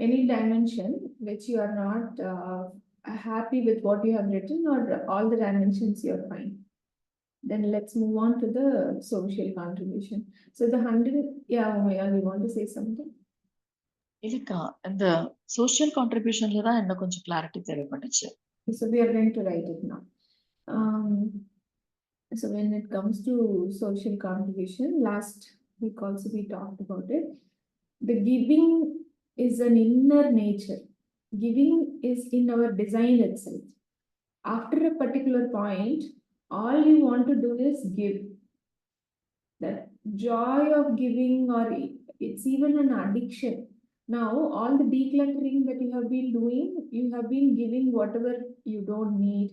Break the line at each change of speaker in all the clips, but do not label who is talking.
any dimension which you are not happy with what you have written, or all the dimensions you're fine. Then let's move on to the social contribution. So the 100, yeah, Umaya, you want to say something?
இல்லக்கா இந்த social கான்ட்ரிபியூஷன்ல தான் என்ன கொஞ்சம் clarity தேவைப்பட்டுச்சு.
So we are going to write it now. So when it comes to social contribution, last week also we talked about it. The giving is an inner nature. Giving is in our design itself. After a particular point, all you want to do is give. That joy of giving, or it's even an addiction. Now, all the decluttering that you have been doing, you have been giving whatever you don't need,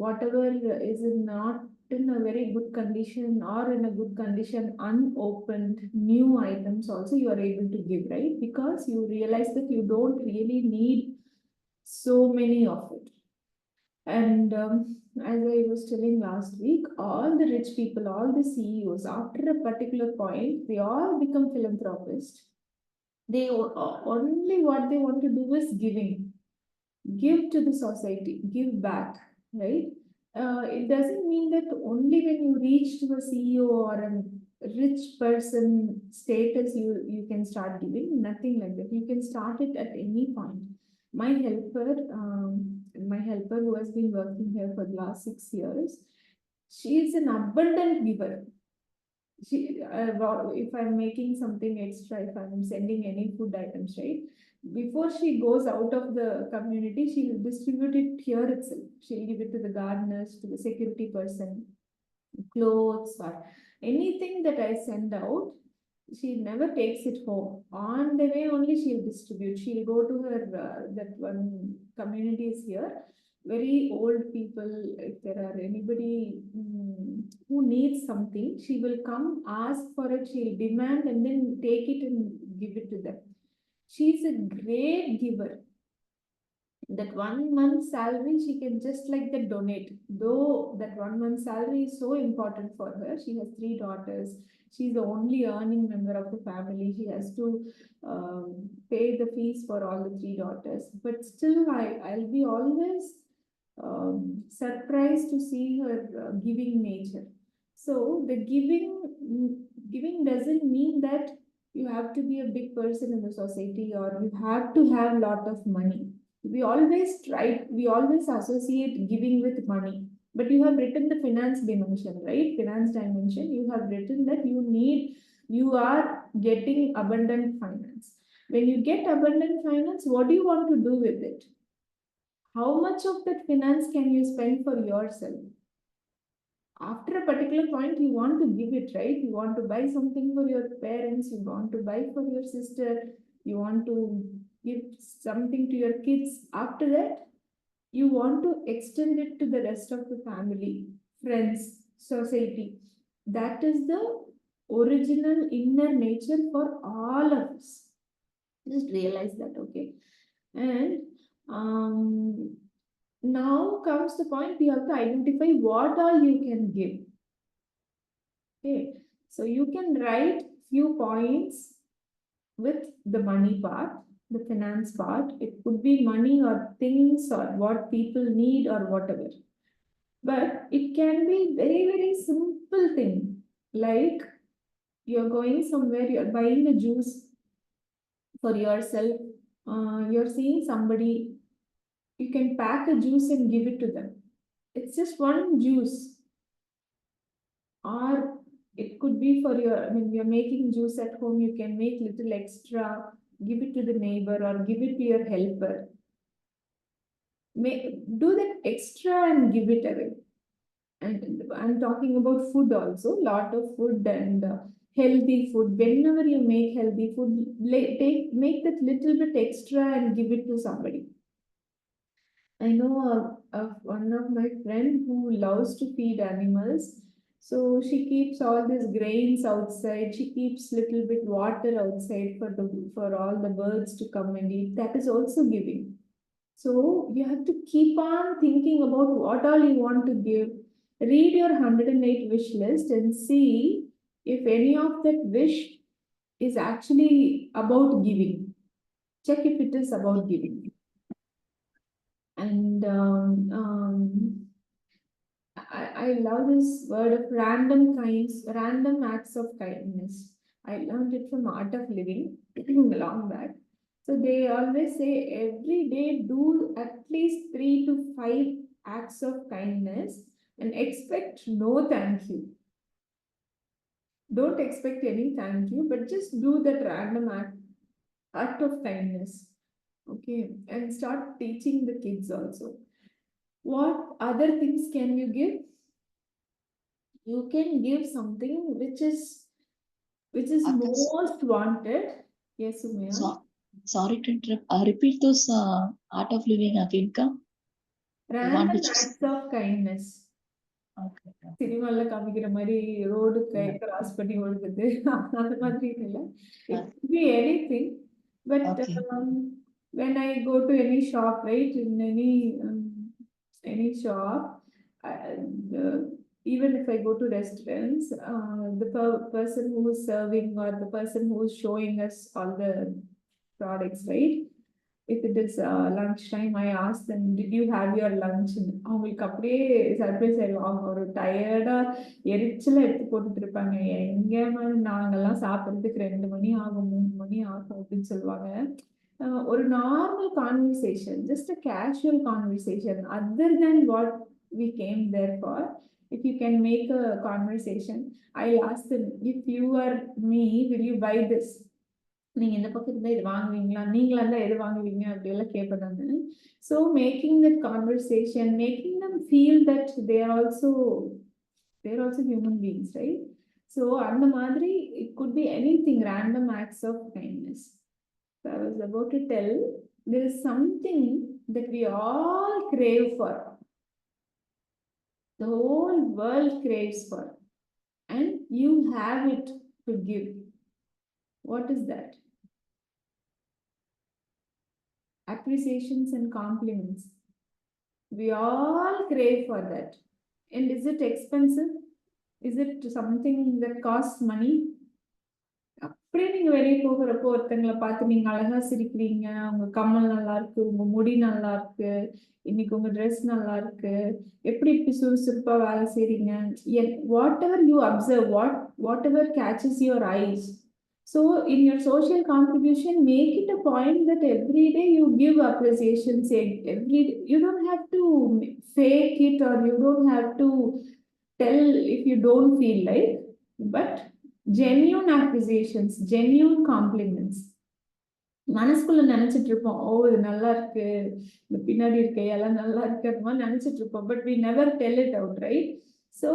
whatever is not in a very good condition or in a good condition, unopened, new items also you are able to give, right? Because you realize that you don't really need so many of it. And as I was telling last week, all the rich people, all the CEOs, after a particular point, they all become philanthropists. They only what they want to do is giving, give to the society, give back, right? It doesn't mean that only when you reach to a CEO or a rich person status you can start giving. Nothing like that. You can start it at any point. My helper who has been working here for the last 6 years, she is an abundant giver. If I'm making something extra, if I'm sending any food items, right? Before she goes out of the community, she will distribute it here itself. She'll give it to the gardeners, to the security person, clothes, or anything that I send out. She never takes it home. On the way only she'll distribute. She'll go to her that one communities here, very old people. If there are anybody who needs something, she will come ask for it. She'll demand and then take it and give it to them. She's a great giver. That 1 month salary she can just like that donate, though that 1 month salary is so important for her. She has 3 daughters. She's the only earning member of the family. She has to pay the fees for all the 3 daughters, but still I'll be always surprised to see her giving nature. So the giving doesn't mean that you have to be a big person in the society or you have to have a lot of money. We always associate giving with money. But you have written the finance dimension, right? Finance dimension, you have written that you are getting abundant finance. When you get abundant finance, what do you want to do with it? How much of that finance can you spend for yourself? After a particular point, you want to give it, right? You want to buy something for your parents, you want to buy for your sister, you want to give something to your kids. After that, you want to extend it to the rest of the family, friends, society. That is the original inner nature for all of us. Just realize that, okay? And now comes the point, we have to identify what all you can give. Okay, so you can write few points with the money part, the finance part. It could be money or things or what people need or whatever. But it can be very, very simple thing. Like you're going somewhere, you're buying a juice for yourself. You're seeing somebody, you can pack a juice and give it to them. It's just one juice. Or it could be for your, when you're making juice at home, you can make little extra, give it to the neighbor or give it to your helper. Do that extra and give it away. And I'm talking about food also, lot of food and healthy food. Whenever you make healthy food, make that little bit extra and give it to somebody. I know one of my friend who loves to feed animals. So she keeps all these grains outside. She keeps little bit water outside for all the birds to come and eat. That is also giving. So you have to keep on thinking about what all you want to give. Read your 108 wish list and see if any of that wish is actually about giving. check if it is about giving. And I love this word of random acts of kindness. I learned it from Art of Living long back. So they always say every day do at least 3 to 5 acts of kindness and expect no thank you. Don't expect any thank you, but just do that random act of kindness. Okay, and start teaching the kids also. What other things can you give? You can give something which is
Akas,
most wanted. Yes, Sumaya.
sorry to interrupt. Repeat those Art of Living again, ka? The one
Random
which is
acts of kindness.
okay.
சினிமால காமிக்கிற மாதிரி road
Yeah.
Cross பண்ணி ஓடுறது அந்த மாதிரி இல்ல. It
Uh,
could be anything. But
okay.
when I go to any shop, right, in any shop, uh, even if I go to restaurants, the person who is serving or the person who is showing us all the products, right? If it is lunchtime, I ask them, did you have your lunch? அவங்களுக்கு அப்படியே surprise ஆயிடும். அவங்க ஒரு டயர்டா எரிச்சலா எடுத்து போட்டுட்டு இருப்பாங்க. எங்க மேம் நாங்கெல்லாம் சாப்பிட்றதுக்கு 2 மணி ஆகும் 3 மணி ஆகும் அப்படின்னு சொல்லுவாங்க. ஒரு normal conversation, just a casual conversation, other than what we came there for. If you can make a conversation, I'll ask them, if you are me, will you buy this? நீங்க இந்த பக்கம் இருந்தா இது வாங்குவீங்களா, நீங்களா இருந்தா எது வாங்குவீங்க அப்படி எல்லாம் கேட்பேன் நானு. So making that conversation, making them feel that they're also human beings, right? So அந்த மாதிரி it could be anything, random acts of kindness. So I was about to tell, there is something that we all crave for, the whole world craves for, and you have it to give. What is that? Appreciations and compliments. We all crave for that. And is it expensive? Is it something that costs money? அப்படியே நீங்க வெளியே போகிறப்போ ஒருத்தங்களை பார்த்து நீங்க அழகா சிரிக்கிறீங்க, உங்க கம்மல் நல்லா இருக்கு, உங்க முடி நல்லா இருக்கு, இன்னைக்கு உங்க ட்ரெஸ் நல்லா இருக்கு, எப்படி இப்படி சுறுசுறுப்பா வேலை செய்றீங்க, what ever you observe, what ever catches your eyes. So in your social contribution, make it a point that every day you give appreciation. Say you don't have to fake it, or you don't have to tell if you don't feel like, but genuine appreciations, genuine compliments. மனசுக்குள்ள நினைச்சிட்டு இருப்போம், ஓ இது நல்லா இருக்கு, இந்த பின்னாடி இருக்க எல்லாம் நல்லா இருக்கு, அந்த மாதிரி நினைச்சிட்டு இருப்போம், but we never tell it out, right? So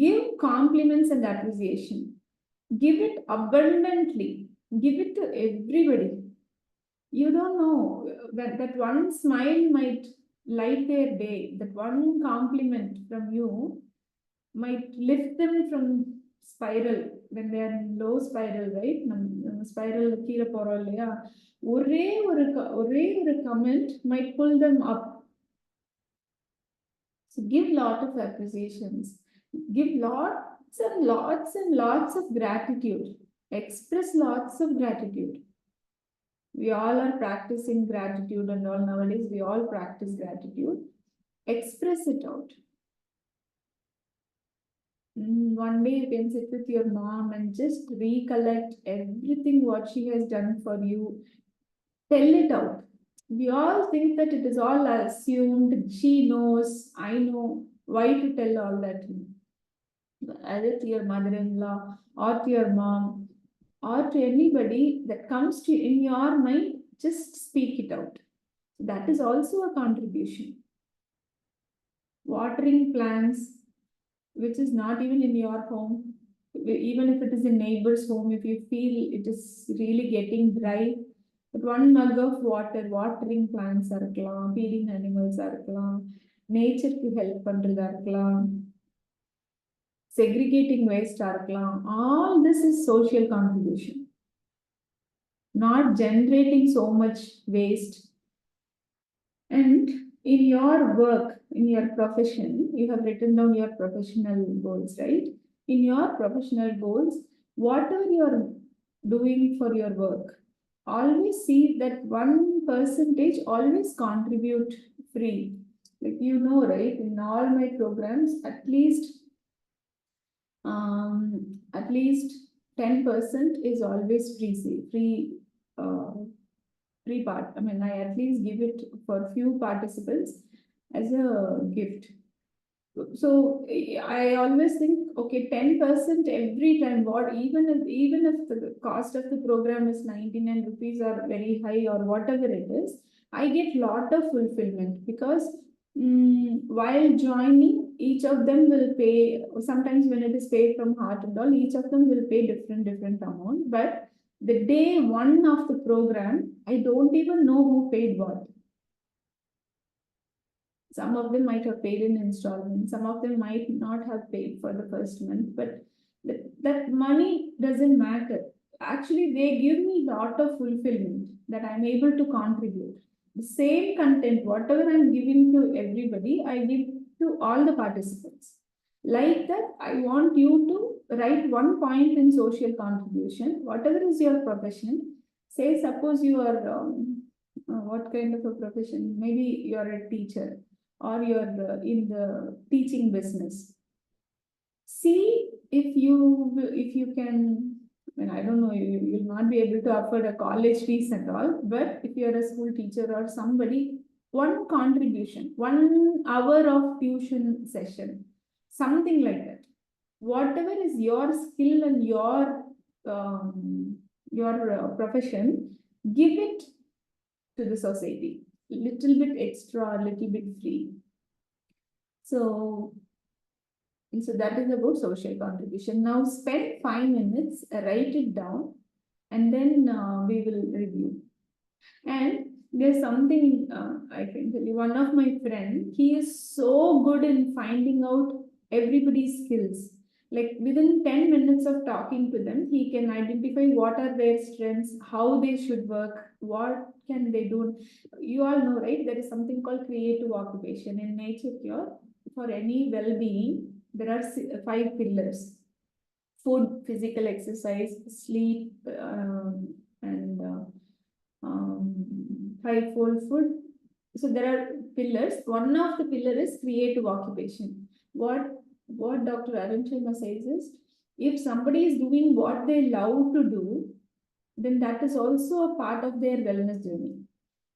give compliments and appreciation. Give it abundantly. Give it to everybody. You don't know that one smile might light their day. That one compliment from you might lift them from spiral when they are in low spiral, right? Spiral கீழே போறோம் இல்லையா, ஒரே ஒரு comment might pull them up. So give lot of appreciations. Give lots and lots and lots of gratitude. Express lots of gratitude. We all are practicing gratitude and all nowadays. We all practice gratitude. Express it out. One day you can sit with your mom and just recollect everything what she has done for you. Tell it out. We all think that it is all assumed. She knows, I know. Why to tell all that? Either to your mother-in-law or to your mom or to anybody that comes to in your mind, just speak it out. That is also a contribution. Watering plants, which is not even in your home, even if it is in neighbor's home, if you feel it is really getting dry, but one mug of water, watering plants இருக்கலாம், feeding animals இருக்கலாம், நேச்சருக்கு help பண்றதா இருக்கலாம், segregating waste இருக்கலாம், all this is social contribution. Not generating so much waste. And in your work, in your profession, you have written down your professional goals, right? In your professional goals, whatever you are doing for your work, always see that 1% always contribute free. Like, you know, right? In all my programs, at least 10% is always uh, free part. I mean, I at least give it for few participants as a gift. So I always think, okay, 10% every time. What, even if the cost of the program is 99 rupees or very high or whatever it is, I get lot of fulfillment because while joining, each of them will pay. Sometimes when it is paid from heart and all, each of them will pay different amount. But the day one of the program, I don't even know who paid what. Some of them might have paid in installments, some of them might not have paid for the first month, but that money doesn't matter. Actually, they give me a lot of fulfillment that I'm able to contribute. The same content, whatever I'm giving to everybody, I give to all the participants. Like that, I want you to write one point in social contribution, whatever is your profession. Say, suppose you are, what kind of a profession? Maybe you're a teacher or you're in the teaching business. See if you can. I mean, I don't know, you'll not be able to afford a college fees and all, but if you're a school teacher or somebody, one contribution, 1 hour of tuition session, something like that. Whatever is your skill and your profession, give it to the society. Little bit extra, little bit free. So that is about social contribution. Now spend 5 minutes, write it down, and then we will review. And there's something I can tell you. One of my friend, he is so good in finding out everybody's skills. Like within 10 minutes of talking to them, he can identify what are their strengths, how they should work, what can they do. You all know, right? There is something called creative occupation in Nature Cure. For any well-being, there are 5 pillars: food, physical exercise, sleep, and fivefold food. So there are pillars. One of the pillar is creative occupation. What Dr. Arun Sharma says is, if somebody is doing what they love to do, then that is also a part of their wellness journey.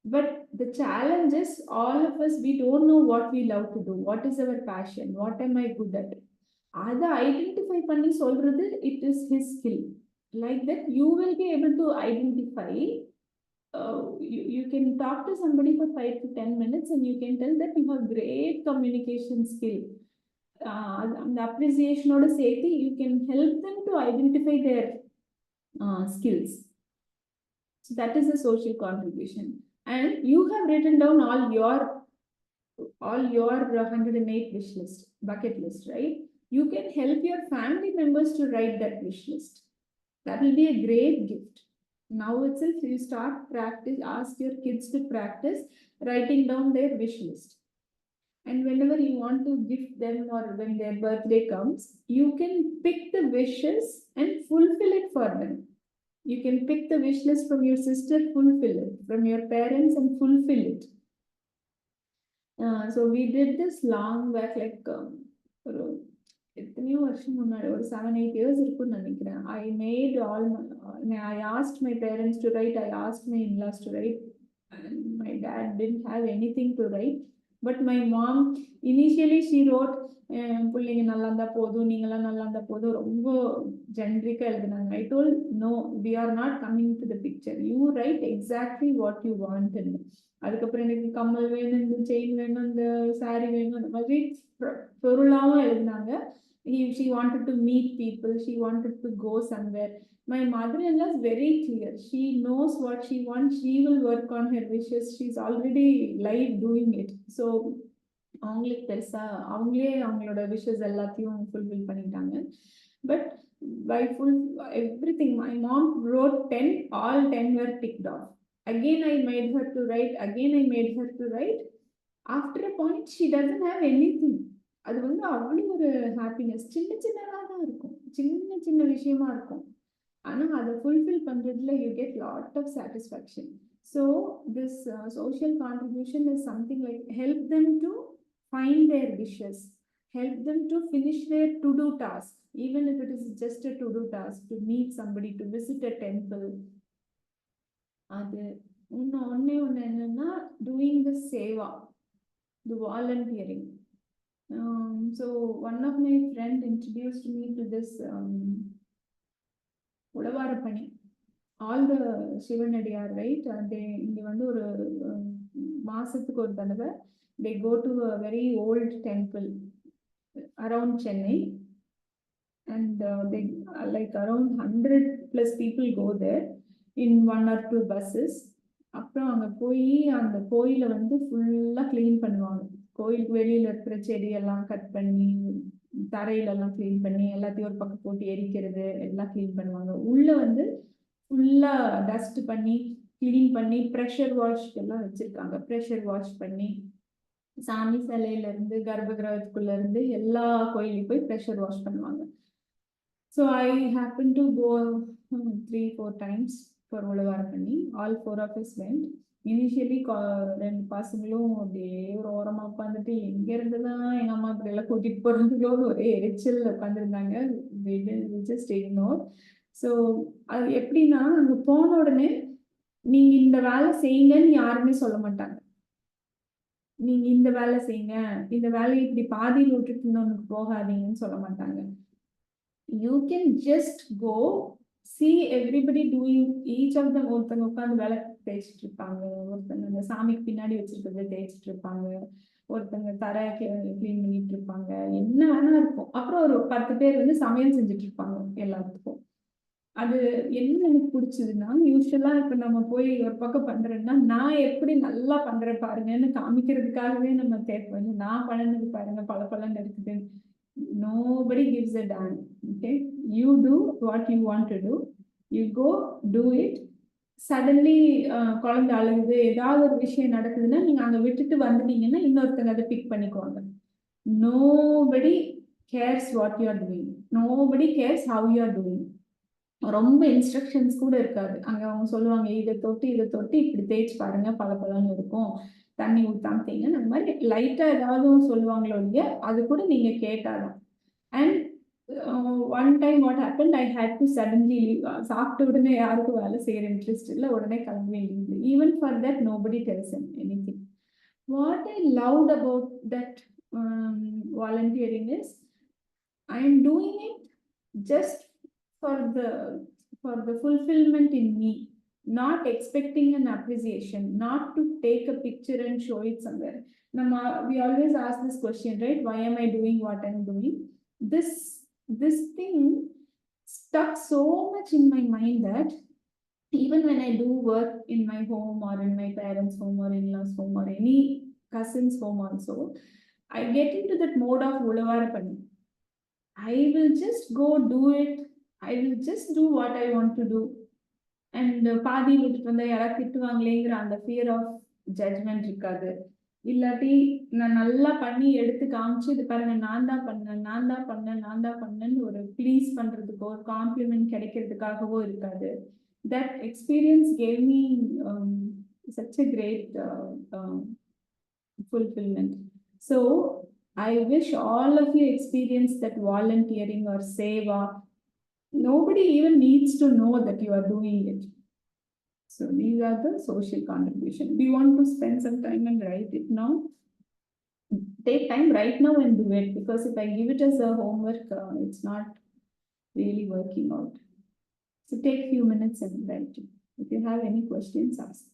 But the challenge is, all of us, we don't know what we love to do. What is our passion? What am I good at? Ada identify பண்ணி சொல்றது, it is his skill. Like that, you will be able to identify. You can talk to somebody for 5 to 10 minutes and you can tell that you have great communication skill. The appreciation or safety, you can help them to identify their skills. So that is a social contribution. And you have written down all your 108 wish list, bucket list, right? You can help your family members to write that wish list. That will be a great gift. Now itself, you start practice, ask your kids to practice writing down their wish list. And whenever you want to gift them or when their birthday comes, you can pick the wishes and fulfill it for them. You can pick the wish list from your sister, fulfill it, from your parents, and fulfill it. So we did this long back, like எத்தனையோ வருஷம் முன்னாடி, ஒரு 7-8 years இருக்கும்னு நினைக்கிறேன். I asked my parents to write, I asked my in-laws to write, and my dad didn't have anything to write. But my mom, initially she wrote, பிள்ளைங்க நல்லா இருந்தா போதும், நீங்களாம் நல்லா இருந்தா போதும், ரொம்ப ஜென்ரிக்கா எழுதினாங்க. I told, no, we are not coming to the picture. You write exactly what you want. அதுக்கப்புறம் எனக்கு கம்மல் வேணும், இந்த செயின் வேணும், இந்த சாரி வேணும், அந்த மாதிரி பொருளாவும் எழுதினாங்க. She wanted to meet people, she wanted to go somewhere. My mother-in-law is very clear. She knows what she wants. She will work on her wishes. She's already live doing it. So அவங்களுக்கு பெருசா அவங்களே அவங்களோட wishes எல்லாத்தையும் fulfil பண்ணிட்டாங்க. But by full everything, my mom wrote 10, all 10 were ticked off. Again I made her to write, again I made her to write. After a point, she doesn't have anything. அது வந்து அவ்வளவு ஒரு happiness. சின்ன சின்னதா தான் இருக்கும், சின்ன சின்ன விஷயமா இருக்கும். ஆனா அத ஃபுல்ஃபில் பண்றதுல you get lot of satisfaction. So this social contribution is something like help them to find their wishes, help them to finish their to-do task, even if it is just a to-do task, to meet somebody, to visit a temple. அது இன்னும் ஒண்ணு என்னன்னா doing the seva, the volunteering. So one of my friend introduced me to this உழவாரப்பணி. All the சிவனடியார், right? They இங்க வந்து ஒரு மாசத்துக்கு ஒரு தடவை they go to a very old temple around Chennai, and they like around 100 plus people go there in 1 or 2 buses. அப்புறம் அங்க போய் அந்த கோயிலை வந்து ஃபுல்லா கிளீன் பண்ணுவாங்க. கோயிலுக்கு வெளியில இருக்கிற செடியெல்லாம் கட் பண்ணி, தரையிலெல்லாம் கிளீன் பண்ணி, எல்லாத்தையும் ஒரு பக்கம் போட்டு எரிக்கிறது எல்லாம் கிளீன் பண்ணுவாங்க. உள்ள வந்து ஃபுல்லா டஸ்ட் பண்ணி கிளீன் பண்ணி ப்ரெஷர் வாஷ் எல்லாம் வச்சிருக்காங்க. ப்ரெஷர் வாஷ் பண்ணி சாமி சிலையில இருந்து கர்ப்ப கிரகத்துக்குள்ள இருந்து எல்லா கோயிலையும் போய் ப்ரெஷர் வாஷ் பண்ணுவாங்க. So I happen to go 3-4 times for உழவாரப்பண்ணி. All 4 of us went. Initially 2 பசங்களும் அப்படியே ஒரு ஓரமா உட்காந்துட்டு எங்க இருந்துதான் எங்க அம்மா இப்படி எல்லாம் கூட்டிட்டு போறதுக்கோன்னு ஒரே எரிச்சல் உட்காந்துருந்தாங்க. Just ignore. ஸோ அது எப்படின்னா அங்க போன உடனே நீங்க இந்த வேலை செய்யுங்கன்னு யாருமே சொல்ல மாட்டாங்க. நீங்க இந்த வேலை செய்யுங்க, இந்த வேலையை இப்படி பாதியில் விட்டுட்டு இன்னொன்னுக்கு போகாதீங்கன்னு சொல்ல மாட்டாங்க. You can just go see everybody doing each of them. ஒருத்தங்க உட்காந்து வேலை தேய்ச்சிட்டு இருப்பாங்க, ஒருத்தங்க அந்த சாமிக்கு பின்னாடி வச்சிருக்கிறத தேய்ச்சிட்டு இருப்பாங்க, ஒருத்தங்க தரை கிளீன் பண்ணிட்டு இருப்பாங்க, என்ன வேணா இருக்கும். அப்புறம் ஒரு 10 பேர் வந்து சமையல் செஞ்சுட்டு இருப்பாங்க எல்லாத்துக்கும். அது என்ன எனக்கு பிடிச்சதுன்னா, யூஸ்வலா இப்ப நம்ம போய் ஒரு பக்கம் பண்றேன்னா நான் எப்படி நல்லா பண்றேன் பாருங்கன்னு காமிக்கிறதுக்காகவே நம்ம தேடுவோம். நான் பண்ணினது பாருங்க பல இருக்குது. Nobody gives a damn. Okay, you do what you want to do, you go do it. Suddenly குழந்தை அழுகுது, ஏதாவது ஒரு விஷயம் நடக்குதுன்னா நீங்க அங்க விட்டுட்டு வந்துட்டீங்கன்னா இன்னொருத்தங்க அதை பிக் பண்ணிக்குவாங்க. Nobody cares what you are doing, nobody cares how you are doing. ரொம்ப இன்ஸ்ட்ரக்ஷன்ஸ் கூட இருக்காது. அங்க அவங்க சொல்லுவாங்க இதை தொட்டு இப்படி தேய்ச்சி பாருங்க பலன்னு இருக்கும், தண்ணி ஊத்தாம தேய்ங்க, அந்த மாதிரி லைட்டா ஏதாவது சொல்லுவாங்களோ இல்லையா, அது கூட நீங்க கேட்டாதான். And one time what happen, I had to suddenly leave. சாப்பிட்ட உடனே யாருக்கும் வேலை செய்யற இன்ட்ரெஸ்ட் இல்லை, உடனே கிளம்பி வேண்டியது. Even for that nobody tells anything. What I loved about that volunteering is I am doing it just for the fulfillment in me, not expecting an appreciation, not to take a picture and show it somewhere. We always ask this question, right? Why am I doing what I'm doing? This thing stuck so much in my mind that even when I do work in my home or in my parents' home or in-laws' home or any cousin's home also, I get into that mode of உழவாரப்பண்ணி. I will just go do it. I will just do what I want to do. And பாதி விட்டுட்டு வந்தா யாராவது திட்டுவாங்களேங்கிற அந்த fear of judgement இருக்காது. இல்லாட்டி நான் நல்லா பண்ணி எடுத்து காமிச்சு இது பாருங்க நான் தான் பண்ணேன்னு ஒரு ப்ளீஸ் பண்றதுக்கோ ஒரு காம்ப்ளிமெண்ட் கிடைக்கிறதுக்காகவோ இருக்காது. That experience gave me such a great fulfillment. So I wish all of you experience that volunteering or seva. Nobody even needs to know that you are doing it. So these are the social contribution. Do you want to spend some time and write it now? Take time right now and do it, because if I give it as a homework, it's not really working out. So take few minutes and write it. If you have any questions, ask.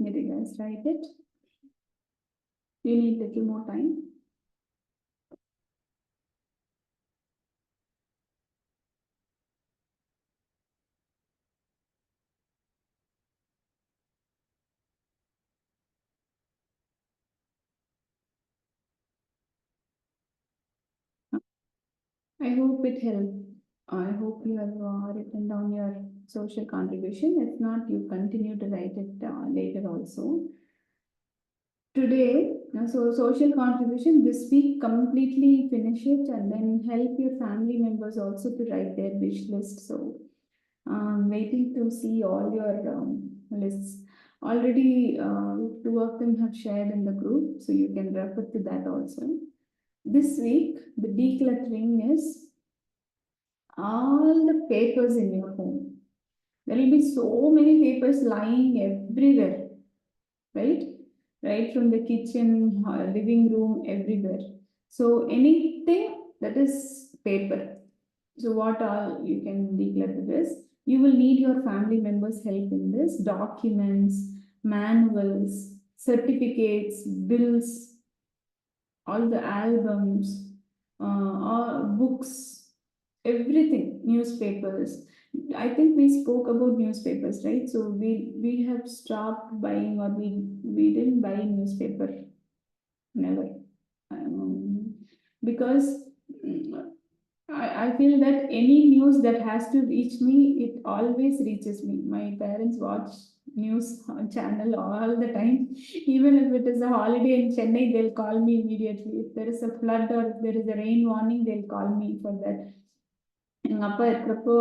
Did you guys write it? Do you need a little more time? I hope it helped. I hope you have written down your social contribution. If not, you continue to write it later also. Today, so social contribution this week, completely finish it and then help your family members also to write their wish list. So, waiting to see all your lists. Already, two of them have shared in the group, so you can refer to that also. This week, the decluttering is all the papers in your home. There will be so many papers lying everywhere, right? Right from the kitchen, living room, everywhere. So anything that is paper. So what all you can declutter this? You will need your family members' help in this. Documents, manuals, certificates, bills, all the albums, all books, everything, newspapers. I think we spoke about newspapers, right? So we have stopped buying, or we didn't buy newspaper, never, because I feel that any news that has to reach me, it always reaches me. My parents watch news channel all the time. Even if it is a holiday in Chennai, they'll call me immediately. If there is a flood or if there is a rain warning, they'll call me for that. எங்கள் அப்பா இருக்கிறப்போ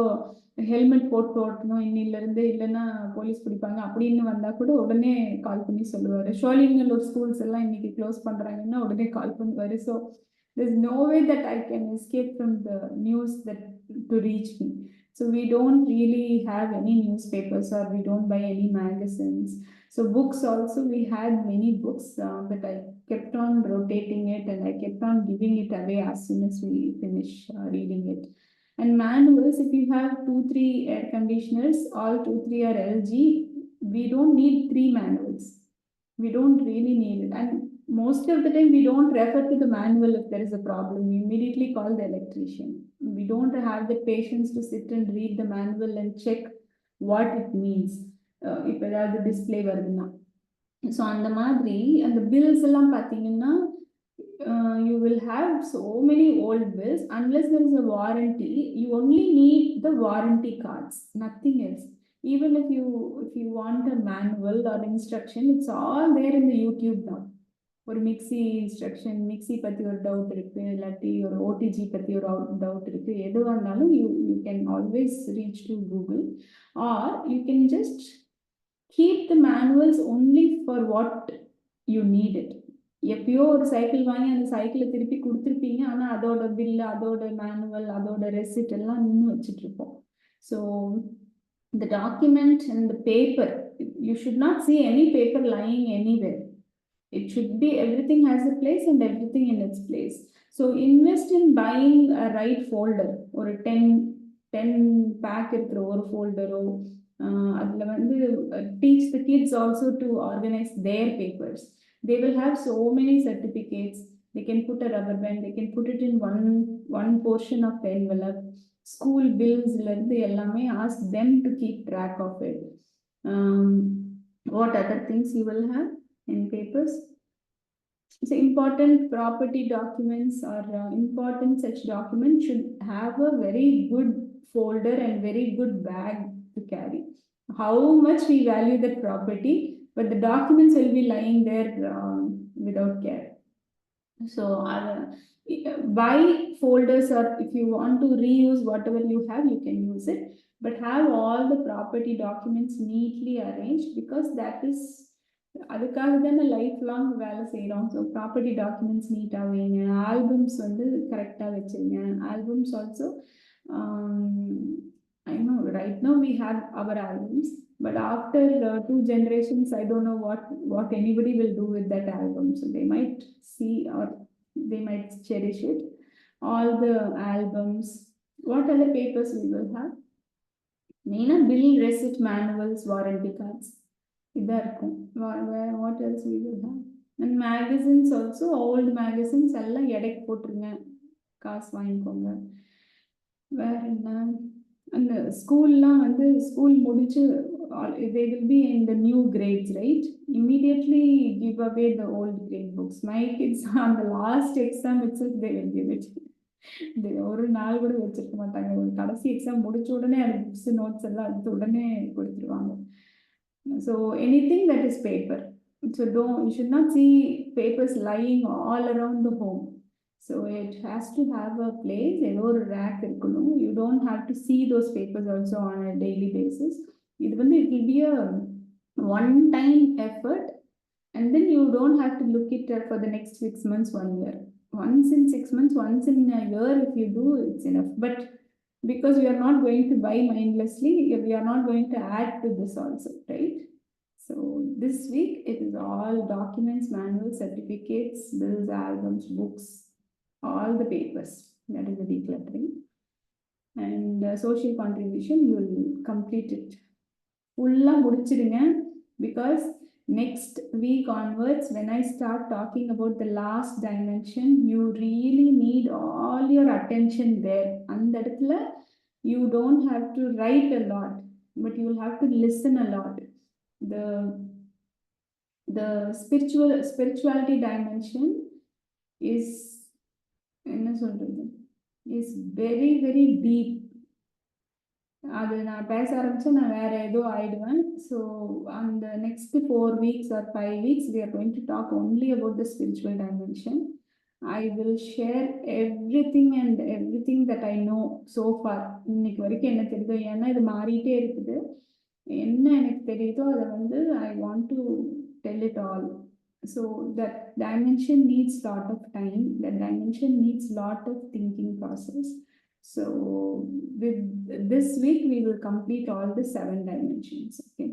helmet போட்டு ஓட்டணும் இன்னிலிருந்து, இல்லைன்னா police பிடிப்பாங்க அப்படின்னு வந்தால் கூட உடனே கால் பண்ணி சொல்லுவார். ஷோலிங்கல்லூர் ஸ்கூல்ஸ் எல்லாம் இன்னைக்கு க்ளோஸ் பண்ணுறாங்கன்னா உடனே கால் பண்ணுவார். So there's no way that I can escape from the news that to reach me. So we don't really have any newspapers, or we don't buy any magazines. So books also, we had many books, but I kept on rotating it and I kept on giving it away as soon as we finish reading it. And manuals, if you have 2-3 air conditioners, all 2-3 are LG, we don't need 3 manuals. We don't really need it. And most of the time, we don't refer to the manual if there is a problem. We immediately call the electrician. We don't have the patience to sit and read the manual and check what it means. If the display varuna. So on the madri and the bills எல்லாம் பார்த்தீங்கன்னா, you will have so many old bills. Unless there is a warranty, you only need the warranty cards, nothing else. Even if you want a manual or instruction, it's all there in the YouTube now. ஒரு mixie instruction, mixie பற்றி ஒரு doubt இருக்குது, இல்லாட்டி ஒரு OTG பற்றி ஒரு doubt இருக்குது, எதுவாக இருந்தாலும் you can always reach to Google, are you can just keep the manuals only for what you need it. எப்பயோ ஒரு சைக்கிள் வாங்கி அந்த சைக்கிளை திருப்பி கொடுத்துருப்பீங்க, ஆனால் அதோட பில்லு, அதோட மேனுவல், அதோட ரெசிப்ட் எல்லாம் இன்னும் வச்சுட்டு இருப்போம். So the document and the paper, you should not see any paper lying anywhere. It should be, everything has a place and everything in its place. So invest in buying a right folder, or a 10 pack இருக்கிற ஒரு ஃபோல்டரோ, அதில் வந்து teach the kids also to organize their papers. They will have so many certificates. They can put a rubber band, they can put it in one portion of the envelope. School bills இருந்து எல்லாமே, ask them to keep track of it. What other things you will have in papers? So important property documents or important such documents should have a very good folder and very good bag to carry. How much we value that property, but the documents will be lying there without care. So buy folders, or if you want to reuse whatever you have, you can use it, but have all the property documents neatly arranged, because that is, அதுக்காக தானே life long வேலை செய்கிறோம். So property documents நீட்டாக வைங்க, albums வந்து கரெக்டாக வச்சுருங்க. Albums also, I know right now we have our albums, but after 2 generations, I don't know what anybody will do with that album. So they might see, or they might cherish it. All the albums, what other papers we will have? Main bill, receipt, manuals, warranty cards. இதாக இருக்கும். What else we will have? And magazines also, old magazines எல்லாம் எடைக்கு போட்டுருங்க, காசு வாங்கிக்கோங்க. வேற என்ன? அந்த ஸ்கூல்லாம் வந்து ஸ்கூல் முடிச்சு they will be in the new grades, right? Immediately give away the old grade books. My kids on the last exam itself they will give it. ஒரு நாள் கூட வச்சிருக்க மாட்டாங்க. ஒரு கடைசி எக்ஸாம் முடிச்ச உடனே அந்த புக்ஸ் நோட்ஸ் எல்லாம் எடுத்து உடனே கொடுத்துருவாங்க. So anything that is paper. So you should not see papers lying all around the home. So it has to have a place, ஏதோ ஒரு rack இருக்கணும். You don't have to see those papers also on a daily basis. It will be a one-time effort, and then you don't have to look it for the next 6 months, 1 year. Once in 6 months, once in a year, if you do, it's enough. But because we are not going to buy mindlessly, we are not going to add to this also, right? So this week, it is all documents, manuals, certificates, bills, albums, books, all the papers. That is the decluttering. And social contribution, you will complete it. Fulla mudichirunga, because next week onwards, when I start talking about the last dimension, you really need all your attention there. And that you don't have to write a lot, but you will have to listen a lot. The spirituality dimension is very, very deep. அது நான் பேச ஆரம்பிச்சா நான் வேற ஏதோ ஆயிடுவேன். So அந்த next 4 weeks or 5 weeks we are going to talk only about the spiritual dimension. I will share everything and everything that I know so far. இன்னைக்கு வரைக்கும் என்ன தெரியுதோ, ஏன்னா இது மாறிட்டே இருக்குது, என்ன எனக்கு தெரியுதோ அதை வந்து I want to tell it all. So that dimension needs lot of time, that dimension needs lot of thinking process. So with this week, we will complete all the 7 dimensions. Okay.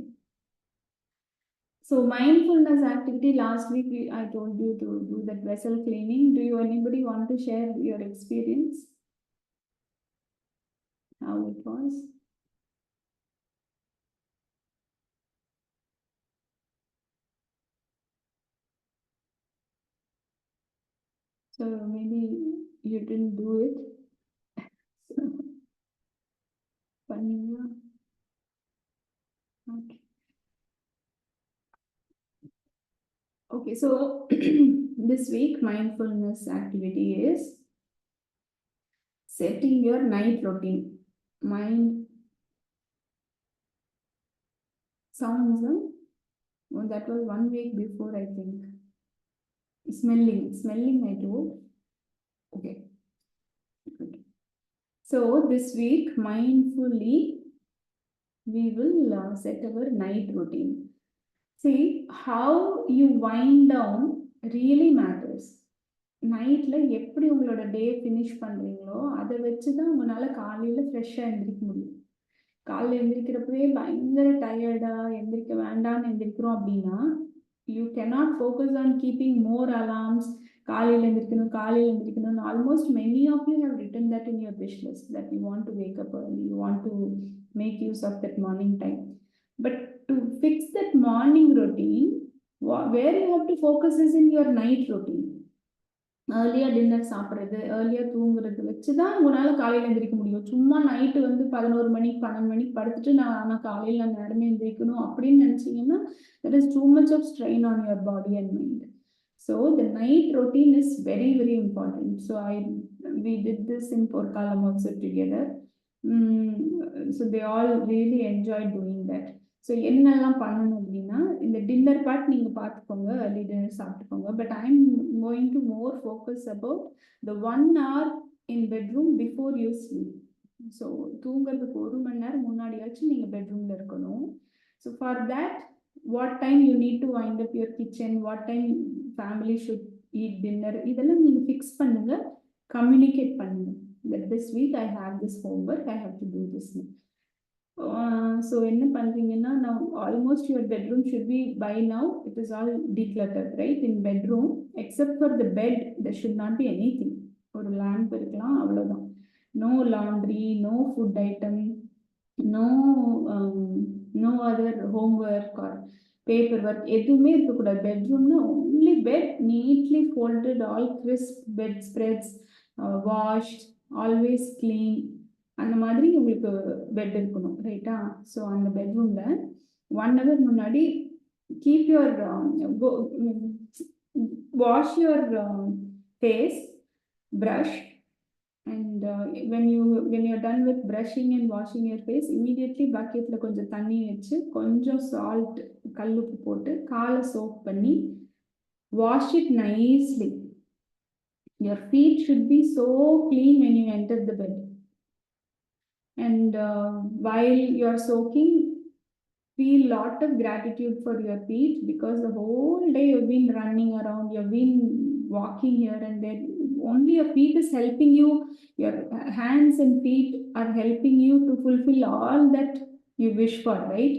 So mindfulness activity, last week I told you to do that vessel cleaning. Do you anybody want to share your experience? How it was? So maybe you didn't do it. Panniya. Okay. Okay, so this week mindfulness activity is setting your night routine. Mind sounds, well, that was 1 week before, I think. Smelling I do. Okay, good. So this week mindfully we will set our night routine. See, how you wind down really matters. நைட்ல எப்படி உங்களோட டே finish பண்றீங்களோ அதை வச்சுதான் உங்களால காலையில ஃப்ரெஷ்ஷா எந்திரிக்க முடியும். காலையில எந்திரிக்கிறப்பவே பயங்கர டயர்டா எந்திரிக்க வேண்டாம்னு எந்திரிக்கிறோம் அப்படின்னா, you cannot focus on keeping more alarms. காலையில எந்திரிக்கணும். Almost many of you have written that in your wish list, that you want to wake up early, you want to make use of that morning time. But to fix that morning routine, where you have to focus is in your night routine. ஏர்லியா dinner சாப்பிட்றது, ஏர்லியா தூங்குறது வச்சுதான் உங்களால காலையில எந்திரிக்க முடியும். சும்மா நைட்டு வந்து 11 மணிக்கு 12 மணிக்கு படுத்துட்டு நான் காலையில நேரமே எந்திரிக்கணும் அப்படின்னு நினைச்சீங்கன்னா, that is too much of strain on your body and mind. So the night routine is very, very important. So we did this in Porkalam also together. So they all really enjoyed doing that. So என்னெல்லாம் பண்ணணும் அப்படின்னா, இந்த dinner part நீங்கள் பார்த்துக்கோங்க, early dinner சாப்பிட்டுக்கோங்க. But I am going to more focus about the 1 hour in bedroom before you sleep. So தூங்குறதுக்கு 1 மணி நேரம் முன்னாடியாச்சும் நீங்கள் பெட்ரூமில் இருக்கணும். So for that, what time you need to wind up your kitchen, what time family should eat dinner, இதெல்லாம் நீங்கள் fix பண்ணுங்க, கம்யூனிகேட் பண்ணுங்க. that this week I have this homework, I have to do this. So என்ன பண்றீங்கன்னா, now almost your bedroom should be, by now it is all decluttered, right? In bedroom, except for the bed, there should not be anything. ஒரு lamp இருக்கலாம், அவ்வளவுதான். No laundry, no food item, no other homework or paper work எதுவுமே இருக்கக்கூடாது. பெட்ரூம்னா only bed, neatly folded, all crisp bed spreads, washed, always clean, அந்த மாதிரி உங்களுக்கு bed இருக்கணும், ரைட்டா? ஸோ அந்த பெட்ரூமில் 1 hour முன்னாடி keep your wash your face, brush, and when you're done with brushing and washing your face, immediately bucketல கொஞ்சம் தண்ணி வச்சு கொஞ்சம் salt கல்லுப்பு போட்டு காலை soak பண்ணி wash it nicely. Your feet should be so clean when you enter the bed, and while you're soaking, feel lot of gratitude for your feet, because the whole day you've been running around, you've been walking here and there. Only your feet is helping you, your hands and feet are helping you to fulfill all that you wish for, right?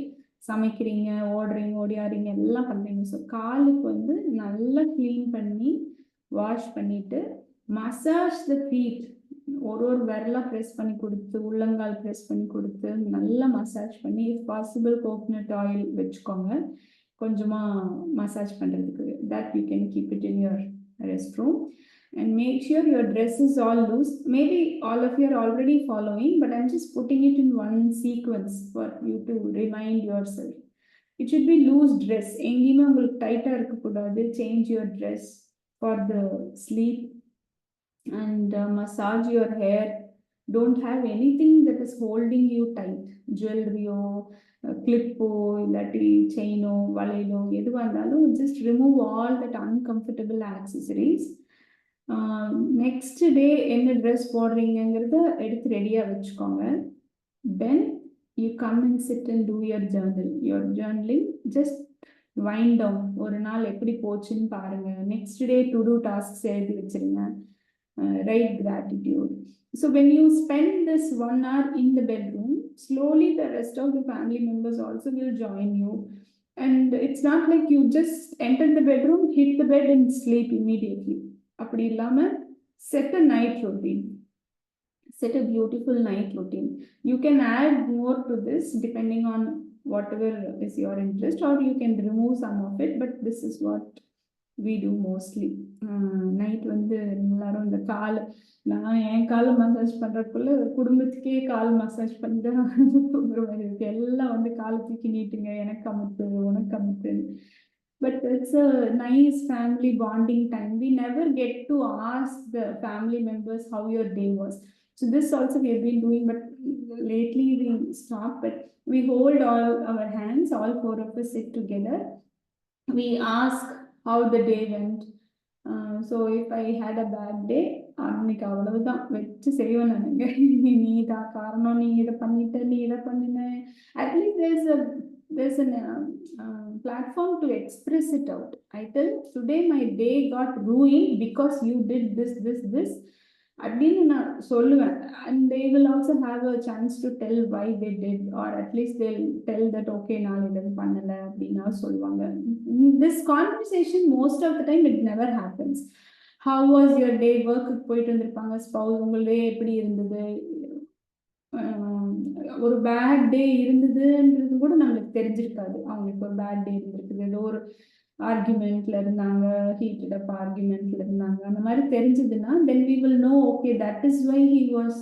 சமைக்கிறீங்க, ஓடுறீங்க, ஓடியாறீங்க, எல்லாம் பண்ணுறீங்க. So காலுக்கு வந்து நல்லா clean பண்ணி wash பண்ணிட்டு massage த feet. ஒரு விரலாக press பண்ணி கொடுத்து, உள்ளங்கால் ப்ரெஸ் பண்ணி கொடுத்து நல்லா மசாஜ் பண்ணி, இஃப் பாசிபிள் கோகனட் ஆயில் வச்சுக்கோங்க கொஞ்சமாக மசாஜ் பண்ணுறதுக்கு. That you can keep it in your rest room. And make sure your dress is all loose. Maybe all of you are already following, but I'm just putting it in one sequence for you to remind yourself. It should be loose dress. எங்கேயுமே உங்களுக்கு டைட்டாக இருக்கக்கூடாது. Change your dress for the sleep, and massage your hair. Don't have anything that is holding you tight. Jewelry clip illati chain valailu edhuva irundhalum, just remove all that uncomfortable accessories. Next day enna dress podringa eduthu ready ah vechukonga. Then you come and sit and do your journaling. Just wind down. ஒரு நாள் எப்படி போச்சுன்னு பாருங்க. next day to do tasks எழுதி வச்சிருங்க. Write gratitude. So when you spend this 1 hour in the bedroom, slowly the rest of the family members also will join you. And it's not like you just enter the bedroom, hit the bed and sleep immediately. அப்படி இல்லாம set a night routine. Set a beautiful night routine. You can add more to this depending on whatever is your interest, or you can remove some of it, but this is what we do mostly. Night வந்து எல்லாரும் இந்த நான் என் காலை massage பண்ணுறதுக்குள்ள குடும்பத்துக்கே கால் massage பண்ணி தான் தூங்குற மாதிரி இருக்கு. எல்லாம் வந்து காலை தூக்கி நீட்டுங்க, எனக்கு அமுத்து, உனக்கு அமுத்து. But it's a nice family bonding time. We never get to ask the family members how your day was. So this also we have been doing, but lately we stopped. But we hold all our hands, all 4 of us sit together. We ask how the day went. So if I had a bad day, அன்னைக்கு அவ்வளவுதான் வச்சு செய்வேன் நானுங்க. நீ தான் காரணம், நீ இதை பண்ணிட்ட, நீ இதை பண்ணின. Atleast there's a platform to express it out. I tell, today my day got ruined because you did this அப்படின்னு நான் சொல்லுவேன். And they will also have a chance to tell why they did, or at least they'll tell that okay நான் இதை பண்ணல அப்படின்னா சொல்லுவாங்க. This conversation most of the time it never happens. How was your day? ஒர்க்குக்கு போயிட்டு வந்திருப்பாங்க spouse, உங்களே எப்படி இருந்தது, ஒரு பேட் டே இருந்ததுன்றது கூட நம்மளுக்கு தெரிஞ்சிருக்காது. அவங்களுக்கு ஒரு பேட் டே இருந்திருக்குது, ஏதோ ஒரு ஆர்குமெண்ட்ல இருந்தாங்க, ஹீட்டட் அப் ஆர்குமெண்ட்ல இருந்தாங்க, அந்த மாதிரி தெரிஞ்சதுன்னா then we will know okay that is why he was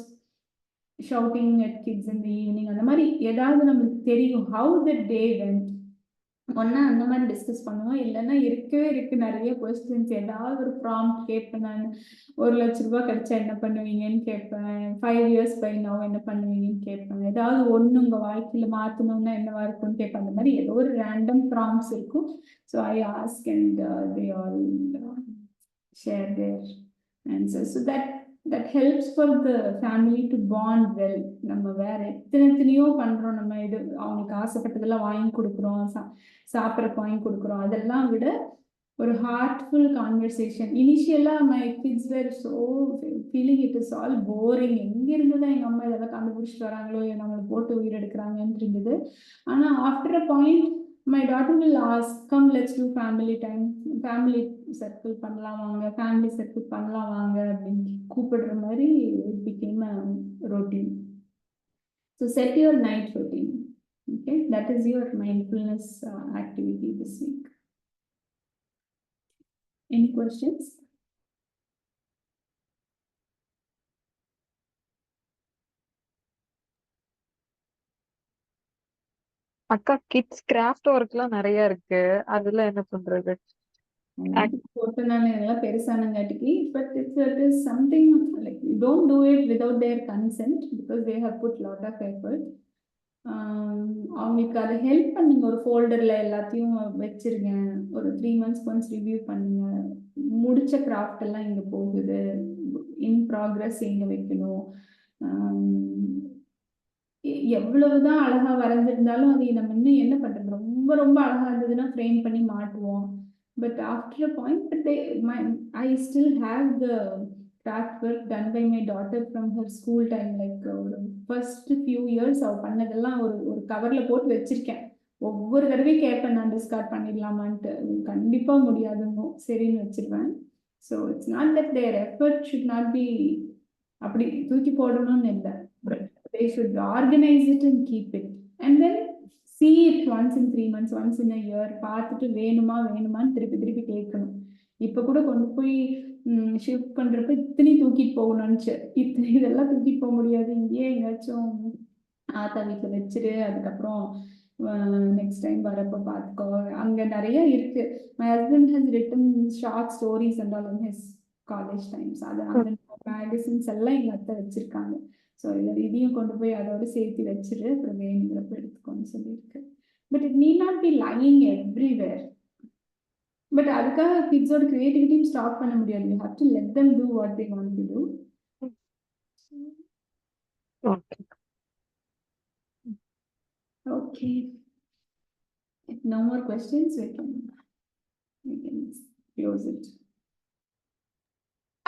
shouting at kids in the evening. அந்த மாதிரி ஏதாவது நம்மளுக்கு தெரியும் how the day went. ஒன்னா அந்த மாதிரி டிஸ்கஸ் பண்ணுவோம். இல்லைன்னா இருக்கவே இருக்கு நிறைய கொஸ்டின்ஸ். ஏதாவது ஒரு ப்ராம்ப்ட் கேட்பேன் நான். 1,00,000 கிடைச்சா என்ன பண்ணுவீங்கன்னு கேட்பேன். 5 years by now என்ன பண்ணுவீங்கன்னு கேட்பேன். ஏதாவது ஒன்று உங்க வாழ்க்கையில மாற்றணும்னா என்னவா இருக்கும்னு கேட்பேன். அந்த மாதிரி ஏதோ ஒரு ரேண்டம் ப்ராம்ப்ட்ஸ் இருக்கும். So I ask and they all share their answers. So that helps for the family to bond well. நம்ம வேற எத்தனையோ பண்றோம். நம்ம இது அவங்களுக்கு ஆசைப்பட்டதெல்லாம் வாங்கி கொடுக்குறோம், சாப்பிட்றதுக்கு வாங்கி கொடுக்குறோம். அதெல்லாம் விட ஒரு ஹார்ட்ஃபுல் கான்வர்சேஷன். இனிஷியலா my kids were so feeling it is all boring. எங்க இருந்துதான் எங்க அம்மா இதெல்லாம் கண்டுபிடிச்சிட்டு வராங்களோ, நம்மளை போட்டு உயிரெடுக்கிறாங்கன்னு இருந்தது. ஆனா after a point my daughter will ask, come let's do family time, family circle பண்ணலாம் வாங்க, family circle பண்ணலாம் வாங்க அப்படின்னு கூப்பிடுற மாதிரி it became a routine. So set your night routine. Okay, that is your mindfulness activity this week. Any questions?
அக்கா kids craft ஒர்க்லாம் நிறைய இருக்கு. அதுல என்ன பண்றது?
போட்டு நான் எல்லாம் பெருசானங்காட்டிக்கு but it is something like don't do it without their consent because they have put lot of effort. அவங்களுக்கு அதை ஹெல்ப் பண்ணுங்க. ஒரு ஃபோல்டர்ல எல்லாத்தையும் வச்சிருங்க. ஒரு 3 months ஒன்ஸ் ரிவ்யூ பண்ணுங்க. முடிச்ச கிராஃப்ட் எல்லாம் இங்க போகுது, இன் ப்ராக்ரஸ் எங்க வைக்கணும். எவ்வளவுதான் அழகா வரைஞ்சிருந்தாலும் அதை நம்ம இன்னும் என்ன பண்றது, ரொம்ப ரொம்ப அழகா இருந்ததுன்னா ஃப்ரேம் பண்ணி மாட்டுவோம். But after a point I still have the craft work done by my daughter from her school time. Like ஒரு ஃபர்ஸ்ட் ஃபியூ இயர்ஸ் அவ பண்ணதெல்லாம் ஒரு ஒரு கவர்ல போட்டு வச்சிருக்கேன். ஒவ்வொரு தடவையும் கேட்பேன் நான் டிஸ்கார்ட் பண்ணிடலாமான்ட்டு. கண்டிப்பா முடியாதுங்க, சரின்னு வச்சிருவேன். So it's not that their effort should not be அப்படி தூக்கி போடணும்னு இல்லை. But they should organize it and keep it and then see it once in 3 months, once in a year. பார்த்துட்டு வேணுமான்னு திருப்பி திருப்பி கேட்கணும். இப்ப கூட கொண்டு போய் ஷிஃப்ட் பண்றப்ப இத்தனை தூக்கிட்டு போகணும்னுச்சு. இதெல்லாம் தூக்கிட்டு போக முடியாது, இங்கேயே எங்கேயாச்சும் ஆத்தா வீட்டில் வச்சிரு, அதுக்கப்புறம் நெக்ஸ்ட் டைம் வரப்போ பார்த்துக்கோ. அங்க நிறைய இருக்கு. My husband has return short stories and all in his college times. அது அந்த மேகசின்ஸ் எல்லாம் எங்க அத்தை வச்சிருக்காங்க. ஸோ இதையும் கொண்டு போய் அதோட சேர்த்து வச்சுட்டு அப்புறம் வேணுங்கிறப்ப எடுத்துக்கோன்னு சொல்லியிருக்கு. But it need not be lying everywhere. But அதுக்காக கிட்ஸோட கிரியேட்டிவிட்டியும் ஸ்டாப் பண்ண முடியாது. You have to let them do what they want to do. Okay. If no more questions, we can close it.